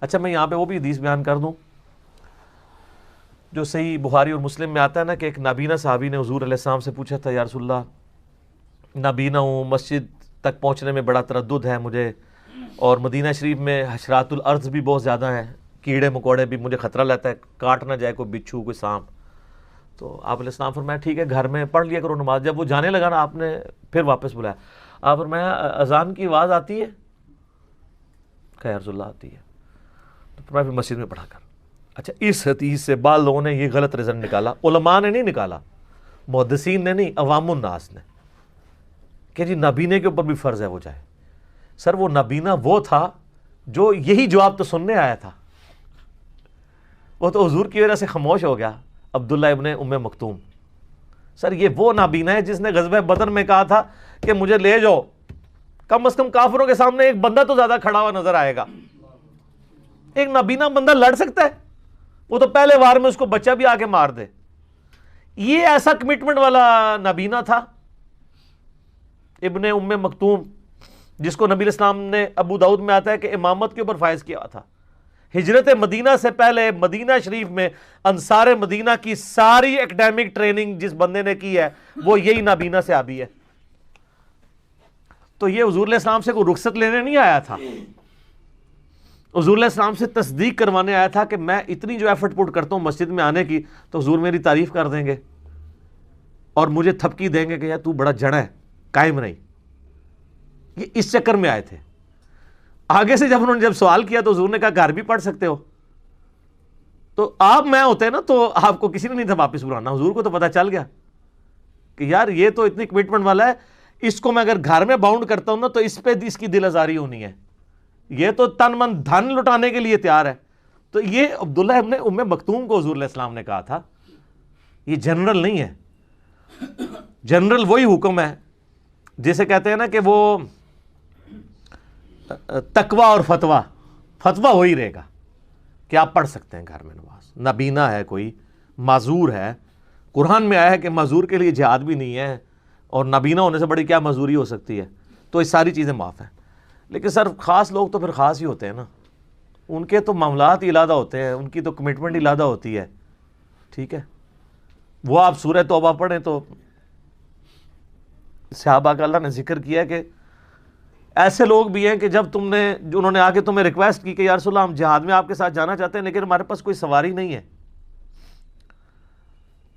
اچھا میں یہاں پہ وہ بھی حدیث بیان کر دوں جو صحیح بخاری اور مسلم میں آتا ہے نا کہ ایک نابینا صحابی نے حضور علیہ السلام سے پوچھا تھا، یا رسول اللہ نابینا ہوں، مسجد تک پہنچنے میں بڑا تردد ہے مجھے، اور مدینہ شریف میں حشرات الارض بھی بہت زیادہ ہیں، کیڑے مکوڑے بھی، مجھے خطرہ رہتا ہے کاٹ نہ جائے کوئی بچھو کوئی سانپ۔ تو آپ علیہ السلام فرمایا ٹھیک ہے گھر میں پڑھ لیا کرو نماز۔ جب وہ جانے لگا نا آپ نے پھر واپس بلایا، آپ فرمایا اذان کی آواز آتی ہے؟ کہا یا رسول اللہ آتی ہے۔ تو فرمایا پھر مسجد میں پڑھا کر۔ اچھا اس حدیث سے بعض لوگوں نے یہ غلط رزلٹ نکالا، علماء نے نہیں نکالا، محدثین نے نہیں، عوام الناس نے، کہ جی نابینے کے اوپر بھی فرض ہے وہ جائے۔ سر وہ نابینا وہ تھا جو یہی جواب تو سننے آیا تھا، وہ تو حضور کی وجہ سے خاموش ہو گیا، عبداللہ ابن ام مکتوم۔ سر یہ وہ نابینا ہے جس نے غزوہ بدر میں کہا تھا کہ مجھے لے جاؤ، کم از کم کافروں کے سامنے ایک بندہ تو زیادہ کھڑا ہوا نظر آئے گا۔ ایک نابینا بندہ لڑ سکتا ہے؟ وہ تو پہلے وار میں اس کو بچہ بھی آ کے مار دے۔ یہ ایسا کمٹمنٹ والا نابینا تھا ابن ام مکتوم، جس کو نبی علیہ السلام نے ابو داؤد میں آتا ہے کہ امامت کے اوپر فائز کیا تھا۔ ہجرت مدینہ سے پہلے مدینہ شریف میں انصار مدینہ کی ساری اکیڈیمک ٹریننگ جس بندے نے کی ہے وہ یہی نابینا سے آبی ہے۔ تو یہ حضور علیہ السلام سے کوئی رخصت لینے نہیں آیا تھا، حضور علیہ السلام سے تصدیق کروانے آیا تھا کہ میں اتنی جو ایفرٹ پٹ کرتا ہوں مسجد میں آنے کی تو حضور میری تعریف کر دیں گے اور مجھے تھپکی دیں گے کہ یار تو بڑا جڑا ہے، قائم نہیں۔ یہ اس چکر میں آئے تھے۔ آگے سے جب انہوں نے سوال کیا تو حضور نے کہا گھر بھی پڑھ سکتے ہو۔ تو آپ میں ہوتے نا تو آپ کو کسی نے نہیں تھا واپس بلانا، حضور کو تو پتا چل گیا کہ یار یہ تو اتنی کمٹمنٹ والا ہے، اس کو میں اگر گھر میں باؤنڈ کرتا ہوں نا تو اس پہ اس کی دل آزاری ہونی ہے، یہ تو تن من دھن لٹانے کے لیے تیار ہے۔ تو یہ عبداللہ ابن ام مکتوم کو حضور علیہ السلام نے کہا تھا، یہ جنرل نہیں ہے۔ جنرل وہی حکم ہے جیسے کہتے ہیں نا کہ وہ تقوی اور فتویٰ وہی رہے گا کہ آپ پڑھ سکتے ہیں گھر میں نماز۔ نابینا ہے کوئی، معذور ہے، قرآن میں آیا ہے کہ معذور کے لیے جہاد بھی نہیں ہے، اور نابینا ہونے سے بڑی کیا معذوری ہو سکتی ہے، تو یہ ساری چیزیں معاف ہیں۔ لیکن سر خاص لوگ تو پھر خاص ہی ہوتے ہیں نا، ان کے تو معاملات ہی علیحدہ ہوتے ہیں، ان کی تو کمٹمنٹ ہی علیحدہ ہوتی ہے، ٹھیک ہے۔ وہ آپ سورہ توبہ پڑھیں تو صحابہ کا اللہ نے ذکر کیا کہ ایسے لوگ بھی ہیں کہ جب انہوں نے آ کے تمہیں ریکویسٹ کی کہ یا رسول اللہ ہم جہاد میں آپ کے ساتھ جانا چاہتے ہیں لیکن ہمارے پاس کوئی سواری نہیں ہے،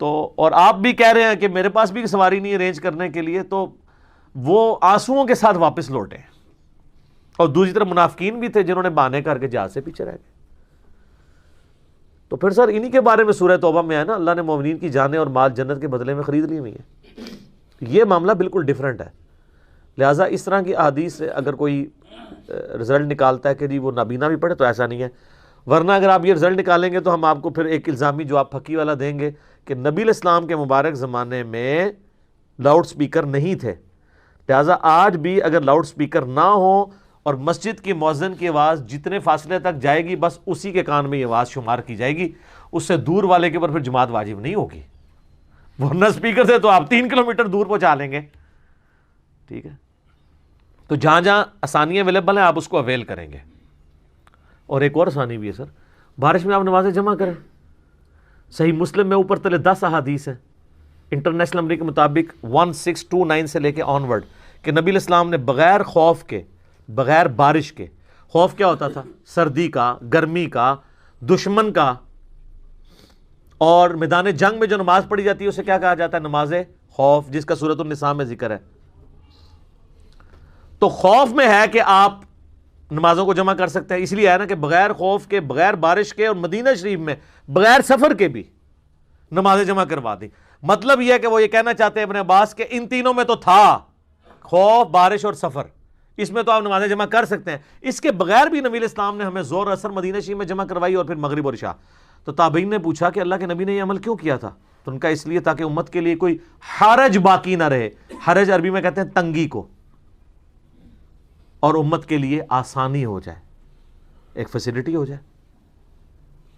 تو اور آپ بھی کہہ رہے ہیں کہ میرے پاس بھی سواری نہیں ارینج کرنے کے لیے، تو وہ آنسوؤں کے ساتھ واپس لوٹے۔ اور دوسری طرف منافقین بھی تھے جنہوں نے بہانے کر کے جہاد سے پیچھے رہ گئے۔ تو پھر سر انہی کے بارے میں سورہ توبہ میں ہے نا، اللہ نے مومنین کی جانیں اور مال جنت کے بدلے میں خرید لی ہوئی ہیں۔ یہ معاملہ بالکل ڈیفرنٹ ہے۔ لہٰذا اس طرح کی احادیث سے اگر کوئی رزلٹ نکالتا ہے کہ جی وہ نابینا بھی پڑھے تو ایسا نہیں ہے، ورنہ اگر آپ یہ رزلٹ نکالیں گے تو ہم آپ کو پھر ایک الزامی جواب پھکی والا دیں گے کہ نبی علیہ السلام کے مبارک زمانے میں لاؤڈ سپیکر نہیں تھے، لہٰذا آج بھی اگر لاؤڈ سپیکر نہ ہو اور مسجد کی مؤذن کی آواز جتنے فاصلے تک جائے گی بس اسی کے کان میں یہ آواز شمار کی جائے گی، اس سے دور والے کے اوپر پھر جماعت واجب نہیں ہوگی، ورنہ سپیکر سے تو آپ 3 کلومیٹر دور پہنچا لیں گے، ٹھیک ہے۔ تو جہاں جہاں آسانیاں اویلیبل ہیں آپ اس کو اویل کریں گے۔ اور ایک اور آسانی بھی ہے سر، بارش میں آپ نمازیں جمع کریں۔ صحیح مسلم میں اوپر تلے 10 احادیث ہیں انٹرنیشنل نمبر کے مطابق 1629 سے لے کے آن ورڈ کہ نبی علیہ السلام نے بغیر خوف کے، بغیر بارش کے، خوف کیا ہوتا تھا؟ سردی کا، گرمی کا، دشمن کا، اور میدان جنگ میں جو نماز پڑھی جاتی ہے اسے کیا کہا جاتا ہے؟ نماز خوف، جس کا سورۃ النساء میں ذکر ہے۔ تو خوف میں ہے کہ آپ نمازوں کو جمع کر سکتے ہیں، اس لیے ہے نا کہ بغیر خوف کے، بغیر بارش کے، اور مدینہ شریف میں بغیر سفر کے بھی نمازیں جمع کروا دی۔ مطلب یہ ہے کہ وہ یہ کہنا چاہتے ہیں ابن عباس کہ ان تینوں میں تو تھا، خوف، بارش اور سفر، اس میں تو آپ نمازیں جمع کر سکتے ہیں۔ اس کے بغیر بھی نبی علیہ السلام نے ہمیں ظہر اثر مدینہ شریف میں جمع کروائی اور پھر مغرب اور عشاء۔ تو تابعین نے پوچھا کہ اللہ کے نبی نے یہ عمل کیوں کیا تھا؟ تو ان کا اس لیے تاکہ امت کے لیے کوئی حرج باقی نہ رہے۔ حرج عربی میں کہتے ہیں تنگی کو، اور امت کے لیے آسانی ہو جائے، ایک فیسلٹی ہو جائے۔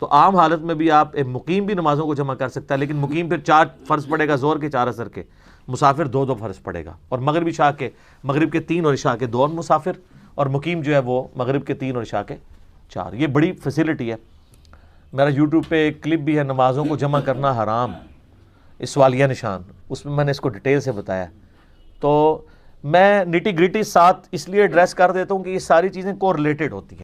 تو عام حالت میں بھی آپ ایک مقیم بھی نمازوں کو جمع کر سکتا ہے، لیکن مقیم پھر 4 فرض پڑے گا، ظہر کے 4 عصر کے، مسافر 2 فرض پڑے گا، اور مغرب کے 3 اور عشاء کے 2 مسافر، اور مقیم جو ہے وہ مغرب کے 3 اور عشاء کے 4. یہ بڑی فیسلٹی ہے. میرا یوٹیوب پہ ایک کلپ بھی ہے نمازوں کو جمع کرنا حرام، اس سوالیہ نشان، اس میں نے اس کو ڈیٹیل سے بتایا. تو میں نٹی گریٹی ساتھ اس لیے ایڈریس کر دیتا ہوں کہ یہ ساری چیزیں کو ریلیٹڈ ہوتی ہیں.